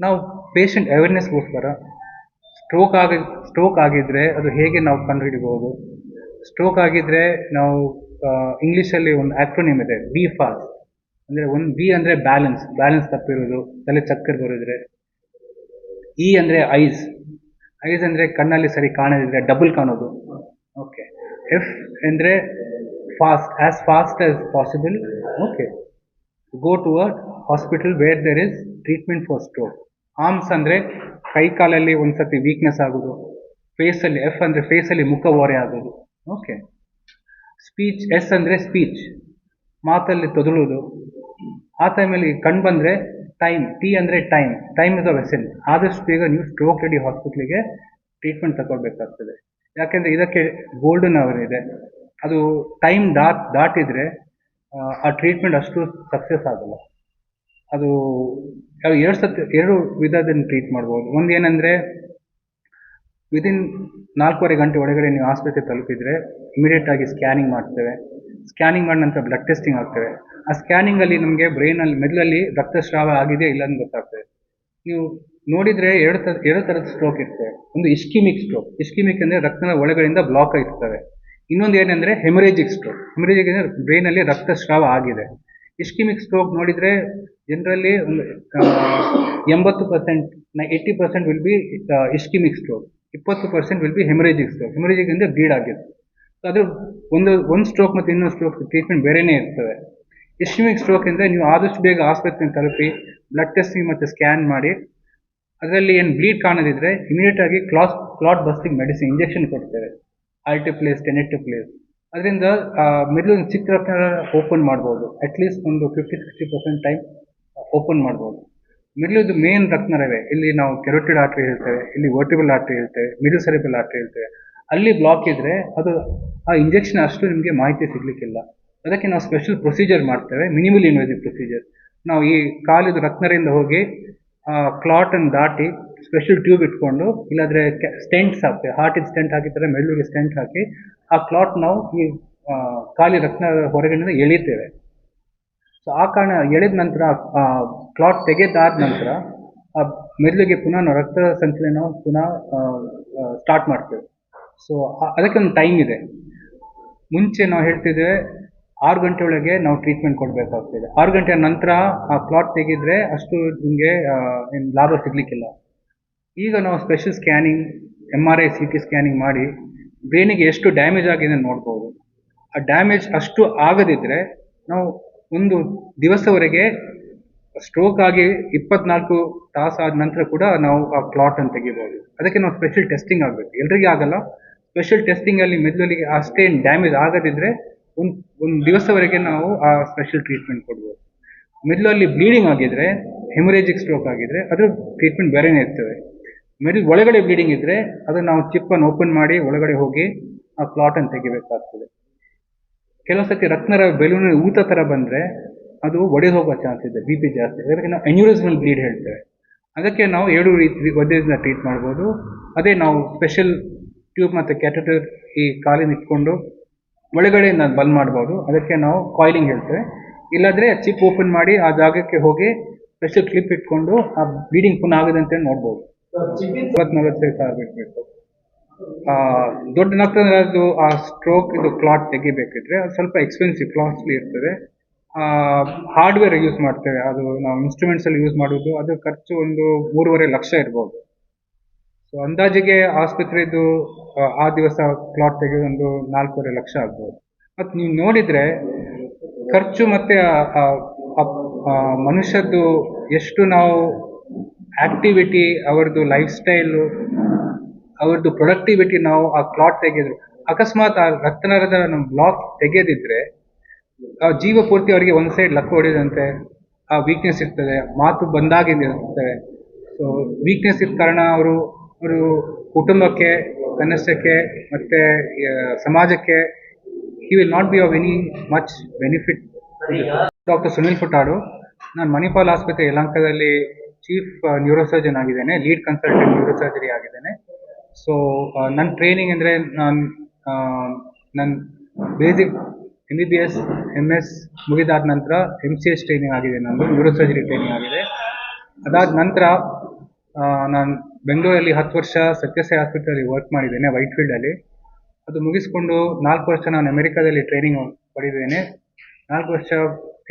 ನಾವು patient ಅವೇರ್ನೆಸ್ಗೋಸ್ಕರ stroke ಆಗಿದ್ರೆ ಅದು ಹೇಗೆ ನಾವು ಕಂಡುಹಿಡಿಬಹುದು. ಸ್ಟ್ರೋಕ್ ಆಗಿದ್ರೆ ನಾವು ಇಂಗ್ಲೀಷಲ್ಲಿ ಒಂದು ಆಕ್ರೋನಿಮ್ ಇದೆ, ಬಿ ಫಾಸ್ಟ್. ಅಂದರೆ ಒಂದು ಬಿ ಅಂದರೆ ಬ್ಯಾಲೆನ್ಸ್ ತಪ್ಪಿರೋದು, ತಲೆ ಚಕ್ಕರ್ ಬರೋದ್ರೆ. ಇ ಅಂದರೆ ಐಸ್ ಅಂದರೆ ಕಣ್ಣಲ್ಲಿ ಸರಿ ಕಾಣದಿದ್ರೆ ಡಬಲ್ ಕಾಣೋದು. ಓಕೆ. ಎಫ್ ಅಂದರೆ fast as possible. Okay. Go to a hospital where there is treatment for stroke. Arms ಅಂದರೆ ಕೈ ಕಾಲಲ್ಲಿ ಒಂದ್ಸತಿ ವೀಕ್ನೆಸ್ ಆಗೋದು. ಫೇಸಲ್ಲಿ, ಎಫ್ ಅಂದರೆ ಫೇಸಲ್ಲಿ ಮುಖ ಓರೆ ಆಗೋದು. ಓಕೆ. ಸ್ಪೀಚ್, ಎಸ್ ಅಂದರೆ ಸ್ಪೀಚ್, ಮಾತಲ್ಲಿ ತೊದಲೋದು. ಆ ಟೈಮಲ್ಲಿ ಕಣ್ ಬಂದರೆ ಟೈಮ್, ಟಿ ಅಂದರೆ ಟೈಮ್ ಇಸ್ ಅ ವೆಸೆಲ್. ಆದಷ್ಟು ಬೇಗ ನೀವು ಸ್ಟ್ರೋಕ್ ರೆಡಿ ಹಾಸ್ಪಿಟ್ಲಿಗೆ ಟ್ರೀಟ್ಮೆಂಟ್ ತಗೊಳ್ಬೇಕಾಗ್ತದೆ. ಯಾಕೆಂದರೆ ಇದಕ್ಕೆ ಗೋಲ್ಡನ್ ಅವರ್ ಇದೆ. ಅದು ಟೈಮ್ ದಾಟಿದ್ರೆ ಆ ಟ್ರೀಟ್ಮೆಂಟ್ ಅಷ್ಟು ಸಕ್ಸಸ್ ಆಗಲ್ಲ. ಅದು ಎರಡು ವಿಧದಲ್ಲಿ ಟ್ರೀಟ್ ಮಾಡ್ಬೋದು. ಒಂದು ಏನಂದರೆ ವಿದಿನ್ 4.5 ಗಂಟೆ ಒಳಗಡೆ ನೀವು ಆಸ್ಪತ್ರೆ ತಲುಪಿದರೆ ಇಮಿಡಿಯೇಟ್ ಆಗಿ ಸ್ಕ್ಯಾನಿಂಗ್ ಮಾಡ್ತೇವೆ. ಸ್ಕ್ಯಾನಿಂಗ್ ಮಾಡಿದ ನಂತರ ಬ್ಲಡ್ ಟೆಸ್ಟಿಂಗ್ ಆಗ್ತೇವೆ. ಆ ಸ್ಕ್ಯಾನಿಂಗಲ್ಲಿ ನಮಗೆ ಬ್ರೈನಲ್ಲಿ, ಮೆದುಳಲ್ಲಿ ರಕ್ತಸ್ರಾವ ಆಗಿದೆ ಇಲ್ಲ ಅಂತ ಗೊತ್ತಾಗ್ತದೆ. ನೀವು ನೋಡಿದರೆ ಎರಡು ಥರದ ಸ್ಟ್ರೋಕ್ ಇರ್ತವೆ. ಒಂದು ಇಸ್ಕಿಮಿಕ್ ಸ್ಟ್ರೋಕ್. ಇಸ್ಕಿಮಿಕ್ ಅಂದರೆ ರಕ್ತದ ಒಳಗಡೆಯಿಂದ ಬ್ಲಾಕ್ ಆಗಿರ್ತವೆ. ಇನ್ನೊಂದು ಏನಂದರೆ ಹೆಮರೇಜಿಕ್ ಸ್ಟ್ರೋಕ್. ಹೆಮರೇಜಿಕ್ ಅಂದರೆ ಬ್ರೈನಲ್ಲಿ ರಕ್ತಸ್ರಾವ ಆಗಿದೆ. ಇಸ್ಕಿಮಿಕ್ ಸ್ಟ್ರೋಕ್ ನೋಡಿದರೆ ಜನರಲ್ಲಿ ಒಂದು 80%, 80% will be ischaemic stroke, 20% will be haemorrhagic stroke. Haemorrhagic ಅಂದರೆ ಬ್ಲೀಡ್ ಆಗಿದೆ. ಅದು ಒಂದು ಸ್ಟ್ರೋಕ್ ಮತ್ತು ಇನ್ನೊಂದು ಸ್ಟ್ರೋಕ್ ಟ್ರೀಟ್ಮೆಂಟ್ ಬೇರೆಯೇ ಇರ್ತವೆ. ಇಸ್ಕಿಮಿಕ್ ಸ್ಟ್ರೋಕ್ ಅಂದರೆ ನೀವು ಆದಷ್ಟು ಬೇಗ ಆಸ್ಪತ್ರೆಗೆ ತಲುಪಿ ಬ್ಲಡ್ ಟೆಸ್ಟಿಂಗ್ ಮತ್ತು ಸ್ಕ್ಯಾನ್ ಮಾಡಿ ಅದರಲ್ಲಿ ಏನು ಬ್ಲೀಡ್ ಕಾಣದಿದ್ರೆ ಇಮಿಡಿಯೇಟ್ ಆಗಿ ಕ್ಲಾಟ್ ಬಸ್ಟಿಂಗ್ ಮೆಡಿಸಿನ್ ಇಂಜೆಕ್ಷನ್ ಕೊಡ್ತೇವೆ. ಆಲ್ಟಿಪ್ಲೇಸ್, ಟೆನೆಕ್ಟಪ್ಲೇಸ್. ಅದರಿಂದ ಮೆದುಳಿನ ಚಿಕ್ಕ ರಕ್ತ ಓಪನ್ ಮಾಡ್ಬೋದು. ಅಟ್ಲೀಸ್ಟ್ ಒಂದು 50-60% ಟೈಮ್ ಓಪನ್ ಮಾಡ್ಬೋದು. ಮೆದುಳಿದು ಮೇನ್ ರಕ್ತನರವೇ, ಇಲ್ಲಿ ನಾವು ಕೆರೋಟಿಡ್ ಆರ್ಟರಿ ಹೇಳ್ತೇವೆ, ಇಲ್ಲಿ ವರ್ಟಿಬಲ್ ಆರ್ಟರಿ ಹೇಳ್ತೇವೆ, ಮಿಡಲ್ ಸೆರೆಬ್ರಲ್ ಆರ್ಟರಿ ಹೇಳ್ತೇವೆ. ಅಲ್ಲಿ ಬ್ಲಾಕ್ ಇದ್ರೆ ಅದು ಆ ಇಂಜೆಕ್ಷನ್ ಅಷ್ಟು ನಿಮಗೆ ಮಾಹಿತಿ ಸಿಗ್ಲಿಕ್ಕಿಲ್ಲ. ಅದಕ್ಕೆ ನಾವು ಸ್ಪೆಷಲ್ ಪ್ರೊಸೀಜರ್ ಮಾಡ್ತೇವೆ, ಮಿನಿಮಲ್ ಇನ್ವೇಸಿವ್ ಪ್ರೊಸೀಜರ್. ನಾವು ಈ ಕಾಲಿದು ರಕ್ತನರಿಂದ ಹೋಗಿ ಕ್ಲಾಟನ್ನು ದಾಟಿ ಸ್ಪೆಷಲ್ ಟ್ಯೂಬ್ ಇಟ್ಕೊಂಡು, ಇಲ್ಲಾಂದರೆ ಸ್ಟೆಂಟ್ಸ್ ಹಾಕ್ತೇವೆ. ಹಾರ್ಟಿಗೆ ಸ್ಟೆಂಟ್ ಹಾಕಿದ್ರೆ ಮೆದುಳಿಗೆ ಸ್ಟೆಂಟ್ ಹಾಕಿ ಆ ಕ್ಲಾಟ್ ನಾವು ಈ ಖಾಲಿ ರಕ್ತ ಹೊರಗಿನಿಂದ ಎಳಿತೇವೆ. ಸೊ ಆ ಕಾರಣ ಎಳೆದ ನಂತರ ಕ್ಲಾಟ್ ತೆಗೆದಾದ ನಂತರ ಆ ಮೆದುಳಿಗೆ ಪುನಃ ನಾವು ರಕ್ತ ಸಂಚಲನ ಪುನಃ ಸ್ಟಾರ್ಟ್ ಮಾಡ್ತೇವೆ. ಸೊ ಅದಕ್ಕೆ ಒಂದು ಟೈಮ್ ಇದೆ. ಮುಂಚೆ ನಾವು ಹೇಳ್ತಿದ್ದೇವೆ 6 ಗಂಟೆ ಒಳಗೆ ನಾವು ಟ್ರೀಟ್ಮೆಂಟ್ ಕೊಡಬೇಕಾಗ್ತದೆ. 6 ಗಂಟೆಯ ನಂತರ ಆ ಕ್ಲಾಟ್ ತೆಗೆದ್ರೆ ಅಷ್ಟು ನಿಮಗೆ ಏನು ಲಾಭ ಸಿಗಲಿಕ್ಕಿಲ್ಲ. ಈಗ ನಾವು special scanning, MRI, CT scanning ಮಾಡಿ ಬ್ರೈನಿಗೆ ಎಷ್ಟು ಡ್ಯಾಮೇಜ್ ಆಗಿದೆ ನೋಡ್ಬೋದು. ಆ ಡ್ಯಾಮೇಜ್ ಅಷ್ಟು ಆಗದಿದ್ದರೆ ನಾವು ಒಂದು ದಿವಸವರೆಗೆ ಸ್ಟ್ರೋಕ್ ಆಗಿ 24 ತಾಸು ಆದ ನಂತರ ಕೂಡ ನಾವು ಆ ಕ್ಲಾಟನ್ನು ತೆಗಿಬೋದು. ಅದಕ್ಕೆ ನಾವು ಸ್ಪೆಷಲ್ ಟೆಸ್ಟಿಂಗ್ ಆಗಬೇಕು. ಎಲ್ರಿಗೂ ಆಗಲ್ಲ. ಸ್ಪೆಷಲ್ ಟೆಸ್ಟಿಂಗಲ್ಲಿ ಮೆದುಳಿಗೆ ಅಷ್ಟೇನು ಡ್ಯಾಮೇಜ್ ಆಗದಿದ್ದರೆ ಒಂದು ದಿವಸವರೆಗೆ ನಾವು ಆ ಸ್ಪೆಷಲ್ ಟ್ರೀಟ್ಮೆಂಟ್ ಕೊಡ್ಬೋದು. ಮೆದುಳಲ್ಲಿ ಬ್ಲೀಡಿಂಗ್ ಆಗಿದ್ರೆ, ಹೆಮರೇಜಿಕ್ ಸ್ಟ್ರೋಕ್ ಆಗಿದ್ರೆ ಅದ್ರ ಟ್ರೀಟ್ಮೆಂಟ್ ಬೇರೆಯೇ ಇರ್ತವೆ. ಮೆದುಳು ಒಳಗಡೆ ಬ್ಲೀಡಿಂಗ್ ಇದ್ದರೆ ಅದನ್ನು ನಾವು ಚಿಪ್ಪನ್ನು ಓಪನ್ ಮಾಡಿ ಒಳಗಡೆ ಹೋಗಿ ಆ ಕ್ಲಾಟನ್ನು ತೆಗಿಬೇಕಾಗ್ತದೆ. ಕೆಲವು ಸತಿ ರಕ್ತನರ ಬೆಲೂನ್ ಊತ ಥರ ಬಂದರೆ ಅದು ಒಡೆದು ಹೋಗೋ ಚಾನ್ಸ್ ಇದೆ, BP ಜಾಸ್ತಿ. ಅದಕ್ಕೆ ನಾವು ಅನ್ಯೂರಿಸಮಲ್ ಬ್ಲೀಡ್ ಹೇಳ್ತೇವೆ. ಅದಕ್ಕೆ ನಾವು 2 ರೀತಿ ಒದ್ದೆಯಿಂದ ಟ್ರೀಟ್ ಮಾಡ್ಬೋದು. ಅದೇ ನಾವು ಸ್ಪೆಷಲ್ ಟ್ಯೂಬ್ ಮತ್ತು ಕ್ಯಾಥೆಟರ್ ಈ ಕಾಲಿನ ಇಟ್ಕೊಂಡು ಒಳಗಡೆ ನಾನು ಬಂದ್ ಮಾಡ್ಬೋದು. ಅದಕ್ಕೆ ನಾವು ಕಾಯಿಲಿಂಗ್ ಹೇಳ್ತೇವೆ. ಇಲ್ಲಾಂದರೆ ಚಿಪ್ ಓಪನ್ ಮಾಡಿ ಆ ಜಾಗಕ್ಕೆ ಹೋಗಿ ಸ್ಪೆಷಲ್ ಕ್ಲಿಪ್ ಇಟ್ಕೊಂಡು ಆ ಬ್ಲೀಡಿಂಗ್ ಪುನಃ ಆಗದಂತೆ ನೋಡ್ಬೋದು. 40-45 ಸಾವಿರ ಬೇಕು. ದೊಡ್ಡ ನಕ್ತನರದ್ದು ಆ ಸ್ಟ್ರೋಕ್ ಇದು ಕ್ಲಾಟ್ ತೆಗಿಬೇಕಿದ್ರೆ ಅದು ಸ್ವಲ್ಪ ಎಕ್ಸ್ಪೆನ್ಸಿವ್, ಕಾಸ್ಟ್ಲಿ ಇರ್ತದೆ. ಹಾರ್ಡ್ವೇರ್ ಯೂಸ್ ಮಾಡ್ತೇವೆ. ಅದು ನಾವು ಇನ್ಸ್ಟ್ರೂಮೆಂಟ್ಸಲ್ಲಿ ಯೂಸ್ ಮಾಡೋದು, ಅದು ಖರ್ಚು ಒಂದು 3.5 ಲಕ್ಷ ಇರ್ಬೋದು. ಸೊ ಅಂದಾಜಿಗೆ ಆಸ್ಪತ್ರೆದು ಆ ದಿವಸ ಕ್ಲಾಟ್ ತೆಗೆದು ಒಂದು 4.5 ಲಕ್ಷ ಆಗ್ಬೋದು. ಮತ್ತು ನೀವು ನೋಡಿದರೆ ಖರ್ಚು ಮತ್ತು ಮನುಷ್ಯದ್ದು ಎಷ್ಟು ನಾವು ಆ್ಯಕ್ಟಿವಿಟಿ, ಅವರದ್ದು ಲೈಫ್ ಸ್ಟೈಲು, ಅವ್ರದ್ದು ಪ್ರೊಡಕ್ಟಿವಿಟಿ ನಾವು ಆ ಕ್ಲಾಟ್ ತೆಗೆದ್ರು, ಅಕಸ್ಮಾತ್ ಆ ರಕ್ತನಾಳದ ನಮ್ಮ ಬ್ಲಾಕ್ ತೆಗೆದಿದ್ರೆ ಆ ಜೀವ ಪೂರ್ತಿ ಅವರಿಗೆ ಒಂದು ಸೈಡ್ ಲಕ್ಕ ಹೊಡೆದಂತೆ ಆ ವೀಕ್ನೆಸ್ ಇರ್ತದೆ, ಮಾತು ಬಂದಾಗಿರ್ತವೆ. ಸೊ ವೀಕ್ನೆಸ್ ಇದ್ದ ಕಾರಣ ಅವರು ಕುಟುಂಬಕ್ಕೆ, ಕನಸಕ್ಕೆ ಮತ್ತು ಸಮಾಜಕ್ಕೆ he will not be of any much benefit. Doctor Sunil Furtado. ನಾನು ಮಣಿಪಾಲ್ ಆಸ್ಪತ್ರೆ ಯಲಹಂಕದಲ್ಲಿ ಚೀಫ್ ನ್ಯೂರೋಸರ್ಜನ್ ಆಗಿದ್ದೇನೆ, ಲೀಡ್ ಕನ್ಸಲ್ಟೆಂಟ್ ನ್ಯೂರೋಸರ್ಜರಿ ಆಗಿದ್ದೇನೆ. ಸೊ ನನ್ನ ಟ್ರೈನಿಂಗ್ ಅಂದರೆ ನನ್ನ ಬೇಸಿಕ್ MBBS MS ಮುಗಿದಾದ ನಂತರ MCH ಟ್ರೈನಿಂಗ್ ಆಗಿದೆ, ನಂದು ನ್ಯೂರೋಸರ್ಜರಿ ಟ್ರೈನಿಂಗ್ ಆಗಿದೆ. ಅದಾದ ನಂತರ ನಾನು ಬೆಂಗಳೂರಲ್ಲಿ 10 ವರ್ಷ ಸತ್ಯಸಾಯಿ ಹಾಸ್ಪಿಟಲಲ್ಲಿ ವರ್ಕ್ ಮಾಡಿದ್ದೇನೆ, ವೈಟ್ಫೀಲ್ಡಲ್ಲಿ. ಅದು ಮುಗಿಸ್ಕೊಂಡು 4 ವರ್ಷ ನಾನು ಅಮೆರಿಕಾದಲ್ಲಿ ಟ್ರೈನಿಂಗ್ ಪಡೆದಿದ್ದೇನೆ. 4 ವರ್ಷ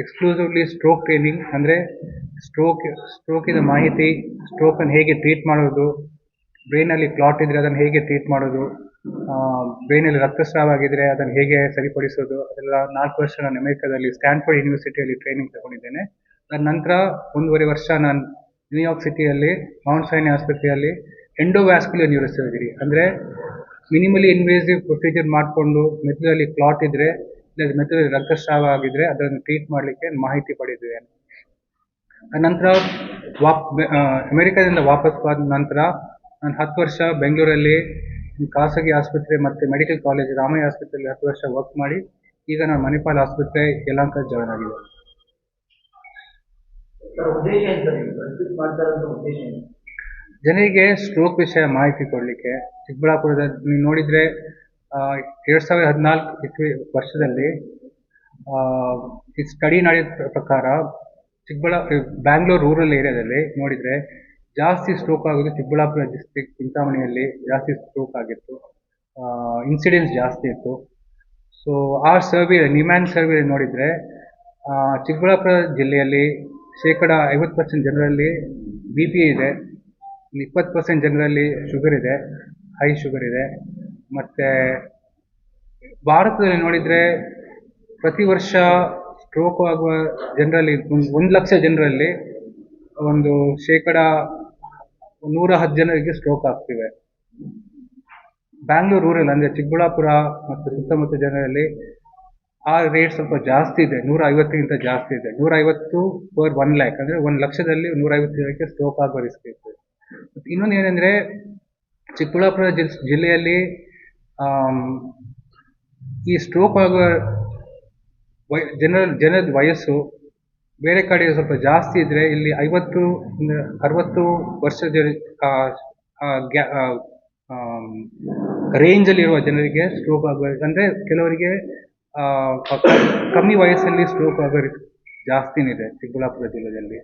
ಎಕ್ಸ್ಕ್ಲೂಸಿವ್ಲಿ ಸ್ಟ್ರೋಕ್ ಟ್ರೈನಿಂಗ್, ಅಂದರೆ ಸ್ಟ್ರೋಕಿನ ಮಾಹಿತಿ, ಸ್ಟ್ರೋಕನ್ನು ಹೇಗೆ ಟ್ರೀಟ್ ಮಾಡೋದು, ಬ್ರೈನಲ್ಲಿ ಕ್ಲಾಟ್ ಇದ್ದರೆ ಅದನ್ನು ಹೇಗೆ ಟ್ರೀಟ್ ಮಾಡೋದು, ಬ್ರೈನಲ್ಲಿ ರಕ್ತಸ್ರಾವ ಆಗಿದ್ರೆ ಅದನ್ನು ಹೇಗೆ ಸರಿಪಡಿಸೋದು, ಅದೆಲ್ಲ 4 ವರ್ಷ ನಾನು ಅಮೆರಿಕಾದಲ್ಲಿ ಸ್ಟ್ಯಾನ್ಫೋರ್ಡ್ ಯೂನಿವರ್ಸಿಟಿಯಲ್ಲಿ ಟ್ರೈನಿಂಗ್ ತಗೊಂಡಿದ್ದೇನೆ. ಅದಾದ ನಂತರ 1.5 ವರ್ಷ ನಾನು ನ್ಯೂಯಾರ್ಕ್ ಸಿಟಿಯಲ್ಲಿ ಮೌಂಟ್ ಸೈನಿ ಆಸ್ಪತ್ರೆಯಲ್ಲಿ ಎಂಡೋವ್ಯಾಸ್ಕ್ಯುಲರ್ ನ್ಯೂರೋಸರ್ಜರಿ, ಅಂದರೆ ಮಿನಿಮಲಿ ಇನ್ವೇಸಿವ್ ಪ್ರೊಸೀಜರ್ ಮಾಡಿಕೊಂಡು ಮೆದುಳಲ್ಲಿ ಕ್ಲಾಟ್ ಇದ್ದರೆ ಇಲ್ಲ ಮೆದುಳಲ್ಲಿ ರಕ್ತಸ್ರಾವ ಆಗಿದ್ರೆ ಅದನ್ನು ಟ್ರೀಟ್ ಮಾಡಲಿಕ್ಕೆ ಮಾಹಿತಿ ಪಡೆದಿದ್ದೇನೆ. ನಂತರ ಅಮೆರಿಕದಿಂದ ವಾಪಸ್ ಬಂದ ನಂತರ ನಾನು 10 ವರ್ಷ ಬೆಂಗಳೂರಲ್ಲಿ ಖಾಸಗಿ ಆಸ್ಪತ್ರೆ ಮತ್ತು ಮೆಡಿಕಲ್ ಕಾಲೇಜ್ ರಾಮಯ್ಯ ಆಸ್ಪತ್ರೆಯಲ್ಲಿ 10 ವರ್ಷ ವರ್ಕ್ ಮಾಡಿ ಈಗ ನಾನು ಮಣಿಪಾಲ್ ಆಸ್ಪತ್ರೆ ಯಲಹಂಕ ಜಾಯ್ನ್ ಆಗಿದೆ. ಜನರಿಗೆ ಸ್ಟ್ರೋಕ್ ವಿಷಯ ಮಾಹಿತಿ ಕೊಡಲಿಕ್ಕೆ ಚಿಕ್ಕಬಳ್ಳಾಪುರದ ನೀವು ನೋಡಿದರೆ 2014 ವರ್ಷದಲ್ಲಿ ಈ ಸ್ಟಡಿ ನಡೆದ ಪ್ರಕಾರ ಬ್ಯಾಂಗ್ಳೂರ್ ರೂರಲ್ ಏರಿಯಾದಲ್ಲಿ ನೋಡಿದರೆ ಜಾಸ್ತಿ ಸ್ಟ್ರೋಕ್ ಆಗೋದು ಚಿಕ್ಕಬಳ್ಳಾಪುರ ಡಿಸ್ಟ್ರಿಕ್ಟ್ ಚಿಂತಾಮಣಿಯಲ್ಲಿ ಜಾಸ್ತಿ ಸ್ಟ್ರೋಕ್ ಆಗಿತ್ತು, ಇನ್ಸಿಡೆನ್ಸ್ ಜಾಸ್ತಿ ಇತ್ತು. ಸೊ ಆ ಸರ್ವೆ ನಿಮ್ಯಾನ್ ಸರ್ವೆ ನೋಡಿದರೆ ಚಿಕ್ಕಬಳ್ಳಾಪುರ ಜಿಲ್ಲೆಯಲ್ಲಿ 50% ಜನರಲ್ಲಿ BP ಇದೆ, 20% ಜನರಲ್ಲಿ ಶುಗರ್ ಇದೆ, ಹೈ ಶುಗರ್ ಇದೆ. ಮತ್ತು ಭಾರತದಲ್ಲಿ ನೋಡಿದರೆ ಪ್ರತಿ ವರ್ಷ ಸ್ಟ್ರೋಕ್ ಆಗುವ ಜನರಲ್ಲಿ 1 ಲಕ್ಷ ಜನರಲ್ಲಿ ಒಂದು 110 ಜನರಿಗೆ ಸ್ಟ್ರೋಕ್ ಆಗ್ತಿವೆ. ಬ್ಯಾಂಗ್ಳೂರ್ ರೂರಲ್ ಅಂದರೆ ಚಿಕ್ಕಬಳ್ಳಾಪುರ ಮತ್ತು ಸುತ್ತಮುತ್ತ ಜನರಲ್ಲಿ ಆ ರೇಟ್ ಸ್ವಲ್ಪ ಜಾಸ್ತಿ ಇದೆ, 150ಗಿಂತ ಜಾಸ್ತಿ ಇದೆ. 150 per 1 lakh, ಅಂದರೆ 1 ಲಕ್ಷದಲ್ಲಿ 150 ಜನಕ್ಕೆ ಸ್ಟ್ರೋಕ್ ಆಗೋ ರಿಸ್ಕ್ ಇತ್ತು. ಮತ್ತು ಇನ್ನೊಂದು ಏನಂದರೆ ಚಿಕ್ಕಬಳ್ಳಾಪುರ ಜಿಲ್ಲೆಯಲ್ಲಿ ಈ ಸ್ಟ್ರೋಕ್ ಆಗುವ ಜನದ ವಯಸ್ಸು ಬೇರೆ ಕಡೆ ಸ್ವಲ್ಪ ಜಾಸ್ತಿ ಇದ್ದರೆ ಇಲ್ಲಿ 50-60 ವರ್ಷದ ರೇಂಜಲ್ಲಿರುವ ಜನರಿಗೆ ಸ್ಟ್ರೋಕ್ ಆಗುವ, ಅಂದರೆ ಕೆಲವರಿಗೆ ಕಮ್ಮಿ ವಯಸ್ಸಲ್ಲಿ ಸ್ಟ್ರೋಕ್ ಆಗೋ ಜಾಸ್ತಿನೇ ಇದೆ ಚಿಕ್ಕಬಳ್ಳಾಪುರ ಜಿಲ್ಲೆಯಲ್ಲಿ.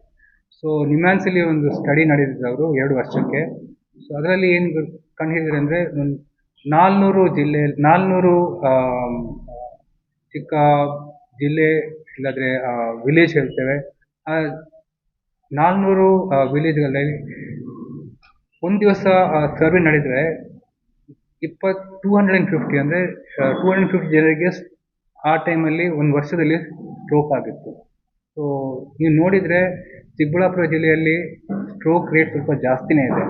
ಸೊ ನಿಮ್ಯಾನ್ಸಲ್ಲಿ ಒಂದು ಸ್ಟಡಿ ನಡೆದಿದ್ದು ಅವರು 2 ವರ್ಷಕ್ಕೆ. ಸೊ ಅದರಲ್ಲಿ ಏನು ಕಂಡುಹಿಡಿದ್ರೆ ಅಂದರೆ 400 ಚಿಕ್ಕ ಜಿಲ್ಲೆ ಇಲ್ಲಾಂದರೆ ವಿಲೇಜ್ ಹೇಳ್ತೇವೆ, ಆ 400 ವಿಲೇಜ್ಗಳಲ್ಲಿ ಒಂದು ದಿವಸ ಸರ್ವೆ ನಡೆದರೆ 250 ಅಂದರೆ 250 ಜನರಿಗೆ ಆ ಟೈಮಲ್ಲಿ 1 ವರ್ಷದಲ್ಲಿ ಸ್ಟ್ರೋಕ್ ಆಗಿತ್ತು. ಸೊ ನೀವು ನೋಡಿದರೆ ಚಿಕ್ಕಬಳ್ಳಾಪುರ ಜಿಲ್ಲೆಯಲ್ಲಿ ಸ್ಟ್ರೋಕ್ ರೇಟ್ ಸ್ವಲ್ಪ ಜಾಸ್ತಿನೇ ಇದೆ.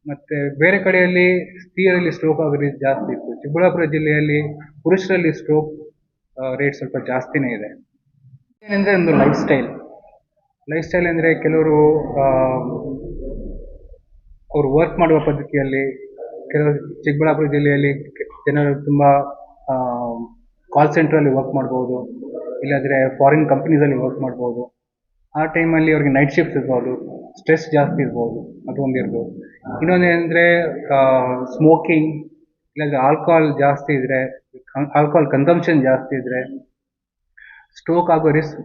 ಮತ್ತು ಬೇರೆ ಕಡೆಯಲ್ಲಿ ಸ್ತ್ರೀಯರಲ್ಲಿ ಸ್ಟ್ರೋಕ್ ಆಗೋ ರೇಟ್ ಜಾಸ್ತಿ ಇತ್ತು, ಚಿಕ್ಕಬಳ್ಳಾಪುರ ಜಿಲ್ಲೆಯಲ್ಲಿ ಪುರುಷರಲ್ಲಿ ಸ್ಟ್ರೋಕ್ ರೇಟ್ ಸ್ವಲ್ಪ ಜಾಸ್ತಿನೇ ಇದೆ. ಏನಂದರೆ ಒಂದು ಲೈಫ್ ಸ್ಟೈಲ್ ಅಂದರೆ ಕೆಲವರು ಅವರು ವರ್ಕ್ ಮಾಡುವ ಪದ್ಧತಿಯಲ್ಲಿ ಕೆಲವರು ಚಿಕ್ಕಬಳ್ಳಾಪುರ ಜಿಲ್ಲೆಯಲ್ಲಿ ಜನರು ತುಂಬ ಕಾಲ್ ಸೆಂಟ್ರಲ್ಲಿ ವರ್ಕ್ ಮಾಡ್ಬೋದು, ಇಲ್ಲಾಂದರೆ ಫಾರಿನ್ ಕಂಪ್ನೀಸಲ್ಲಿ ವರ್ಕ್ ಮಾಡ್ಬೋದು. ಆ ಟೈಮಲ್ಲಿ ಅವ್ರಿಗೆ ನೈಟ್ ಶಿಫ್ಟ್ ಇರ್ಬೋದು, ಸ್ಟ್ರೆಸ್ ಜಾಸ್ತಿ ಇರ್ಬೋದು, ಅದೊಂದು ಇರ್ಬೋದು. ಇನ್ನೊಂದೇನೆಂದರೆ ಸ್ಮೋಕಿಂಗ್ ಇಲ್ಲಾಂದರೆ ಆಲ್ಕೋಹಾಲ್ ಜಾಸ್ತಿ ಇದ್ದರೆ, ಆಲ್ಕೋಹಾಲ್ ಕನ್ಸಂಪ್ಷನ್ ಜಾಸ್ತಿ ಇದ್ದರೆ ಸ್ಟ್ರೋಕ್ ಆಗೋ ರಿಸ್ಕ್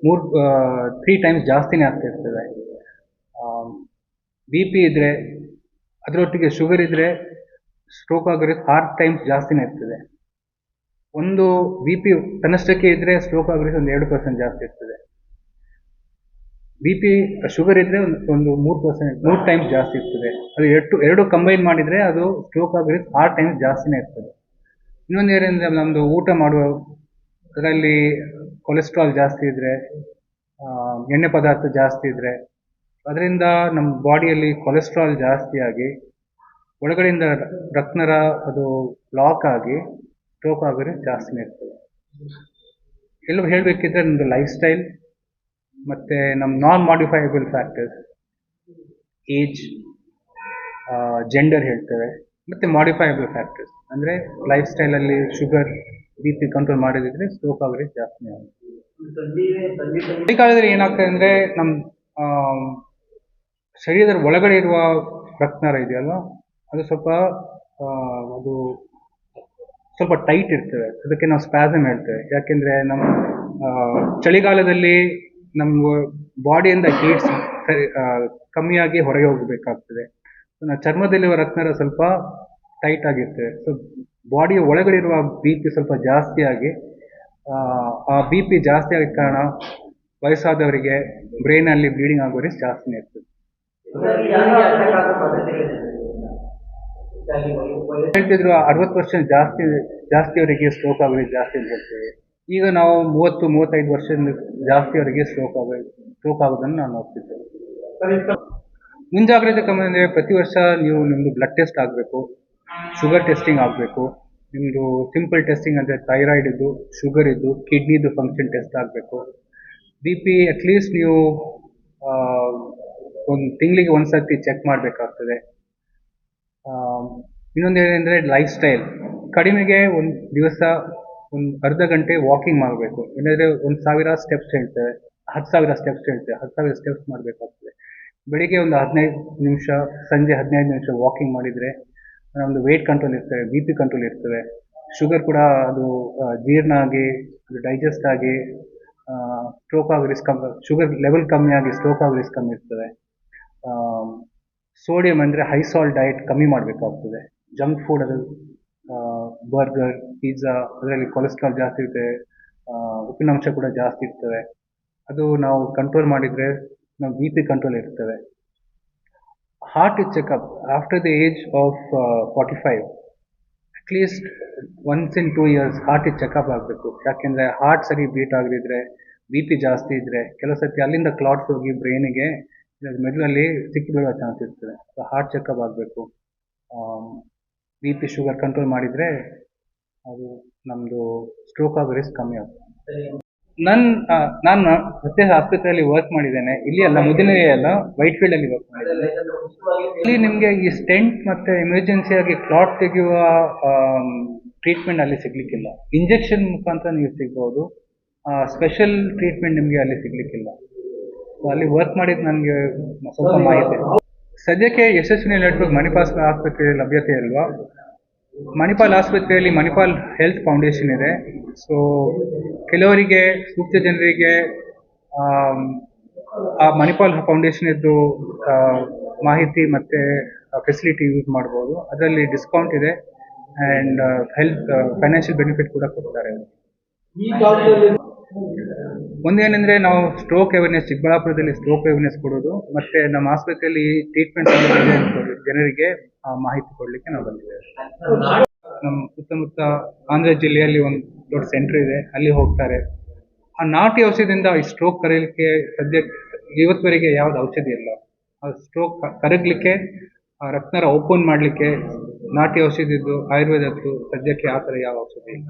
3 ಟೈಮ್ಸ್ ಜಾಸ್ತಿನೇ ಆಗ್ತಾ ಇರ್ತದೆ. BP ಇದ್ದರೆ ಅದರೊಟ್ಟಿಗೆ ಶುಗರ್ ಇದ್ದರೆ ಸ್ಟ್ರೋಕ್ ಆಗೋ ರಿಸ್ಕ್ 6 ಟೈಮ್ಸ್ ಜಾಸ್ತಿನೇ ಇರ್ತದೆ. ಒಂದು BP ತನ್ನಷ್ಟಕ್ಕೆ ಇದ್ದರೆ ಸ್ಟ್ರೋಕ್ ಆಗೋ ರಿಸ್ಕ್ ಒಂದು 2% ಜಾಸ್ತಿ ಇರ್ತದೆ. BP ಶುಗರ್ ಇದ್ದರೆ ಒಂದು 3 ಟೈಮ್ಸ್ ಜಾಸ್ತಿ ಇರ್ತದೆ. ಅದು ಎರಡು ಕಂಬೈನ್ ಮಾಡಿದರೆ ಅದು ಸ್ಟ್ರೋಕ್ ಆಗೋ ರಿಸ್ಕ್ 6 ಟೈಮ್ಸ್ ಜಾಸ್ತಿನೇ ಇರ್ತದೆ. ಇನ್ನೊಂದು ಏನಂದರೆ ನಮ್ಮದು ಊಟ ಮಾಡುವ ಅದರಲ್ಲಿ ಕೊಲೆಸ್ಟ್ರಾಲ್ ಜಾಸ್ತಿ ಇದ್ದರೆ, ಎಣ್ಣೆ ಪದಾರ್ಥ ಜಾಸ್ತಿ ಇದ್ದರೆ ಅದರಿಂದ ನಮ್ಮ ಬಾಡಿಯಲ್ಲಿ ಕೊಲೆಸ್ಟ್ರಾಲ್ ಜಾಸ್ತಿ ಆಗಿ ಒಳಗಡೆಯಿಂದ ರಕ್ತನರ ಅದು ಬ್ಲಾಕ್ ಆಗಿ ಸ್ಟ್ರೋಕ್ ಆಗೋದು ಜಾಸ್ತಿನೇ ಇರ್ತದೆ. ಎಲ್ಲವೂ ಹೇಳಬೇಕಿದ್ರೆ ನಮ್ಮದು ಲೈಫ್ ಸ್ಟೈಲ್ ಮತ್ತು ನಮ್ಮ ನಾನ್ ಮಾಡಿಫೈಯಬಲ್ ಫ್ಯಾಕ್ಟರ್ಸ್, ಏಜ್, ಜೆಂಡರ್ ಹೇಳ್ತೇವೆ, ಮತ್ತು ಮಾಡಿಫೈಯಬಲ್ ಫ್ಯಾಕ್ಟರ್ಸ್ ಅಂದರೆ ಲೈಫ್ ಸ್ಟೈಲಲ್ಲಿ ಶುಗರ್ BP ಕಂಟ್ರೋಲ್ ಮಾಡೋದಿದ್ರೆ ಸ್ಟ್ರೋಕ್ ಆಗೋದು ಜಾಸ್ತಿನೇ ಆಗುತ್ತೆ. ಈ ಕಾಲದಲ್ಲಿ ಏನಾಗ್ತದೆ ಅಂದರೆ ನಮ್ಮ ಶರೀರದ ಒಳಗಡೆ ಇರುವ ರಕ್ತನಾಳ ಇದೆಯಲ್ವ ಅದು ಸ್ವಲ್ಪ ಟೈಟ್ ಇರ್ತವೆ, ಅದಕ್ಕೆ ನಾವು ಸ್ಪ್ಯಾಸಮ್ ಹೇಳ್ತೇವೆ. ಯಾಕೆಂದರೆ ನಮ್ಮ ಚಳಿಗಾಲದಲ್ಲಿ ನಮ್ಮ ಬಾಡಿಯಿಂದ ಹೀಟ್ ಕಮ್ಮಿಯಾಗಿ ಹೊರಗೆ ಹೋಗಬೇಕಾಗ್ತದೆ. ಚರ್ಮದಲ್ಲಿರುವ ರಕ್ತನಾಳ ಸ್ವಲ್ಪ ಟೈಟ್ ಆಗಿರ್ತದೆ. ಸೊ ಬಾಡಿಯ ಒಳಗಡೆ ಇರುವ ಬಿ ಪಿ ಸ್ವಲ್ಪ ಜಾಸ್ತಿ ಆಗಿ ಆ ಬಿ ಪಿ ಜಾಸ್ತಿ ಆಗಿದ ಕಾರಣ ವಯಸ್ಸಾದವರಿಗೆ ಬ್ರೈನಲ್ಲಿ ಬ್ಲೀಡಿಂಗ್ ಆಗೋ ರಿಸ್ಕ್ ಜಾಸ್ತಿನೇ ಇರ್ತದೆ. ಹೇಳ್ತಿದ್ರು 60% ಜಾಸ್ತಿಯವರಿಗೆ ಸ್ಟ್ರೋಕ್ ಆಗೋದು ಜಾಸ್ತಿ ಅಂತ ಹೇಳ್ತೇವೆ. ಈಗ ನಾವು 30-35 ವರ್ಷದಿಂದ ಜಾಸ್ತಿಯವರಿಗೆ ಸ್ಟ್ರೋಕ್ ಆಗೋದನ್ನು ನಾವು ನೋಡ್ತಿದ್ದೇವೆ. ಮುಂಜಾಗ್ರತೆ ಕ್ರಮ ಅಂದರೆ ಪ್ರತಿ ವರ್ಷ ನೀವು ನಿಮ್ಮದು ಬ್ಲಡ್ ಟೆಸ್ಟ್ ಆಗಬೇಕು, ಶುಗರ್ ಟೆಸ್ಟಿಂಗ್ ಆಗಬೇಕು, ನಿಮ್ಮದು ಸಿಂಪಲ್ ಟೆಸ್ಟಿಂಗ್ ಅಂದರೆ ಥೈರಾಯ್ಡ್ ಇದ್ದು, ಶುಗರ್ ಇದ್ದು, ಕಿಡ್ನಿದು ಫಂಕ್ಷನ್ ಟೆಸ್ಟ್ ಆಗಬೇಕು. ಬಿ ಪಿ ಅಟ್ಲೀಸ್ಟ್ ನೀವು ಒಂದು ತಿಂಗಳಿಗೆ ಒಂದು ಸರ್ತಿ ಚೆಕ್ ಮಾಡಬೇಕಾಗ್ತದೆ. ಇನ್ನೊಂದು ಏನಂದರೆ ಲೈಫ್ ಸ್ಟೈಲ್. ಕಡಿಮೆಗೆ ಒಂದು ದಿವಸ ಒಂದು ಅರ್ಧ ಗಂಟೆ ವಾಕಿಂಗ್ ಮಾಡಬೇಕು. ಇಲ್ಲಾಂದರೆ 1,000 ಸ್ಟೆಪ್ಸ್ ಹೇಳ್ತೇವೆ, 10,000 ಸ್ಟೆಪ್ಸ್ ಹೇಳ್ತೇವೆ, 10,000 ಸ್ಟೆಪ್ಸ್ ಮಾಡಬೇಕಾಗ್ತದೆ. ಬೆಳಿಗ್ಗೆ ಒಂದು 15 ನಿಮಿಷ, ಸಂಜೆ 15 ನಿಮಿಷ ವಾಕಿಂಗ್ ಮಾಡಿದರೆ ನಮ್ಮದು ವೆಯ್ಟ್ ಕಂಟ್ರೋಲ್ ಇರ್ತವೆ, ಬಿ ಪಿ ಕಂಟ್ರೋಲ್ ಇರ್ತವೆ. ಶುಗರ್ ಕೂಡ ಅದು ಜೀರ್ಣ ಆಗಿ ಅದು ಡೈಜೆಸ್ಟ್ ಆಗಿ ಸ್ಟ್ರೋಕ್ ಆಗೋ ರಿಸ್ಕ್ ಶುಗರ್ ಲೆವೆಲ್ ಕಮ್ಮಿ ಆಗಿ ಸ್ಟ್ರೋಕ್ ಆಗೋ ರಿಸ್ಕ್ ಕಮ್ಮಿ ಇರ್ತದೆ. ಸೋಡಿಯಂ ಅಂದರೆ ಹೈ ಸಾಲ್ಟ್ ಡಯಟ್ ಕಮ್ಮಿ ಮಾಡಬೇಕಾಗ್ತದೆ. ಜಂಕ್ ಫುಡ್ ಅದು ಬರ್ಗರ್, ಪಿಜ್ಜಾ ಅದರಲ್ಲಿ ಕೊಲೆಸ್ಟ್ರಾಲ್ ಜಾಸ್ತಿ ಇರ್ತದೆ, ಉಪ್ಪಿನಾಂಶ ಕೂಡ ಜಾಸ್ತಿ ಇರ್ತವೆ. ಅದು ನಾವು ಕಂಟ್ರೋಲ್ ಮಾಡಿದರೆ ನಾವು ಬಿ ಪಿ ಕಂಟ್ರೋಲ್ ಇರ್ತವೆ. Heart checkup after the age of 45 at least once in 2 years heart checkup ಆಗಬೇಕು. ಯಾಕೆಂದರೆ ಹಾರ್ಟ್ ಸರಿ ಬೀಟ್ ಆಗದಿದ್ರೆ, ಬಿ ಪಿ ಜಾಸ್ತಿ ಇದ್ದರೆ ಕೆಲವು ಸರ್ತಿ ಅಲ್ಲಿಂದ ಕ್ಲಾಟ್ಸ್ ಹೋಗಿ ಬ್ರೈನಿಗೆ ಮೆದುಳಲ್ಲಿ ಸಿಕ್ಕಿ ಬೀಳುವ ಚಾನ್ಸ್ ಇರ್ತದೆ. ಸೊ ಹಾರ್ಟ್ ಚೆಕಪ್ ಆಗಬೇಕು. ಬಿ ಪಿ ಶುಗರ್ ಕಂಟ್ರೋಲ್ ಮಾಡಿದರೆ ಅದು ನಮ್ಮದು ಸ್ಟ್ರೋಕ್ ಆಗೋ ರಿಸ್ಕ್ ಕಮ್ಮಿ ಆಗ್ತದೆ. ನಾನು ಪ್ರತ್ಯೇಕ ಆಸ್ಪತ್ರೆಯಲ್ಲಿ ವರ್ಕ್ ಮಾಡಿದ್ದೇನೆ. ಇಲ್ಲಿ ಅಲ್ಲ, ಮೊದಲನೇ ಅಲ್ಲ, ವೈಟ್ ಫೀಲ್ಡಲ್ಲಿ ವರ್ಕ್ ಮಾಡಿದ್ದೇನೆ. ಇಲ್ಲಿ ನಿಮಗೆ ಈ ಸ್ಟೆಂಟ್ ಮತ್ತು ಎಮರ್ಜೆನ್ಸಿಯಾಗಿ ಕ್ಲಾಟ್ ತೆಗೆಯುವ ಟ್ರೀಟ್ಮೆಂಟ್ ಅಲ್ಲಿ ಸಿಗಲಿಕ್ಕಿಲ್ಲ. ಇಂಜೆಕ್ಷನ್ ಮುಖಾಂತರ ನೀವು ಸಿಗ್ಬೋದು, ಸ್ಪೆಷಲ್ ಟ್ರೀಟ್ಮೆಂಟ್ ನಿಮಗೆ ಅಲ್ಲಿ ಸಿಗಲಿಕ್ಕಿಲ್ಲ. ಸೊ ಅಲ್ಲಿ ವರ್ಕ್ ಮಾಡಿದ್ದು ನನಗೆ ಸ್ವಲ್ಪ ಮಾಹಿತಿ. ಸದ್ಯಕ್ಕೆ ಯಶಸ್ವಿನಿ ನೆಟ್ವರ್ಕ್ ಮಣಿಪಾಲ್ ಆಸ್ಪತ್ರೆಯಲ್ಲಿ ಲಭ್ಯತೆ ಇಲ್ವಾ? ಮಣಿಪಾಲ್ ಆಸ್ಪತ್ರೆಯಲ್ಲಿ ಮಣಿಪಾಲ್ ಹೆಲ್ತ್ ಫೌಂಡೇಶನ್ ಇದೆ. ಸೊ ಕೆಲವರಿಗೆ ಸೂಕ್ತ ಜನರಿಗೆ ಆ ಮಣಿಪಾಲ್ ಫೌಂಡೇಶನ್ ಇದ್ದು ಮಾಹಿತಿ ಮತ್ತು ಫೆಸಿಲಿಟಿ ಯೂಸ್ ಮಾಡ್ಬೋದು. ಅದರಲ್ಲಿ ಡಿಸ್ಕೌಂಟ್ ಇದೆ ಆ್ಯಂಡ್ ಹೆಲ್ತ್ ಫೈನಾನ್ಷಿಯಲ್ ಬೆನಿಫಿಟ್ ಕೂಡ ಕೊಡ್ತಾರೆ. ಒಂದೇನೆಂದರೆ ನಾವು ಸ್ಟ್ರೋಕ್ ಅವೇರ್ನೆಸ್, ಚಿಕ್ಕಬಳ್ಳಾಪುರದಲ್ಲಿ ಸ್ಟ್ರೋಕ್ ಅವೇರ್ನೆಸ್ ಕೊಡೋದು, ಮತ್ತು ನಮ್ಮ ಆಸ್ಪತ್ರೆಯಲ್ಲಿ ಟ್ರೀಟ್ಮೆಂಟ್ ಜನರಿಗೆ ಮಾಹಿತಿ ಕೊಡಲಿಕ್ಕೆ ನಾವು ಬಂದಿದ್ದೇವೆ. ನಮ್ಮ ಸುತ್ತಮುತ್ತ ಆಂಧ್ರ ಜಿಲ್ಲೆಯಲ್ಲಿ ಒಂದು ದೊಡ್ಡ ಸೆಂಟರ್ ಇದೆ, ಅಲ್ಲಿ ಹೋಗ್ತಾರೆ. ಆ ನಾಟಿ ಔಷಧಿಯಿಂದ ಈ ಸ್ಟ್ರೋಕ್ ಕರೀಲಿಕ್ಕೆ ಸದ್ಯಕ್ಕೆ ಇವತ್ತುವರೆಗೆ ಯಾವ್ದು ಔಷಧಿ ಇಲ್ಲ. ಆ ಸ್ಟ್ರೋಕ್ ಕರಗಲಿಕ್ಕೆ, ಆ ರಕ್ತನಾಳ ಓಪನ್ ಮಾಡಲಿಕ್ಕೆ ನಾಟಿ ಔಷಧಿದ್ದು, ಆಯುರ್ವೇದದ್ದು ಸದ್ಯಕ್ಕೆ ಆ ಥರ ಯಾವ ಔಷಧಿ ಇಲ್ಲ.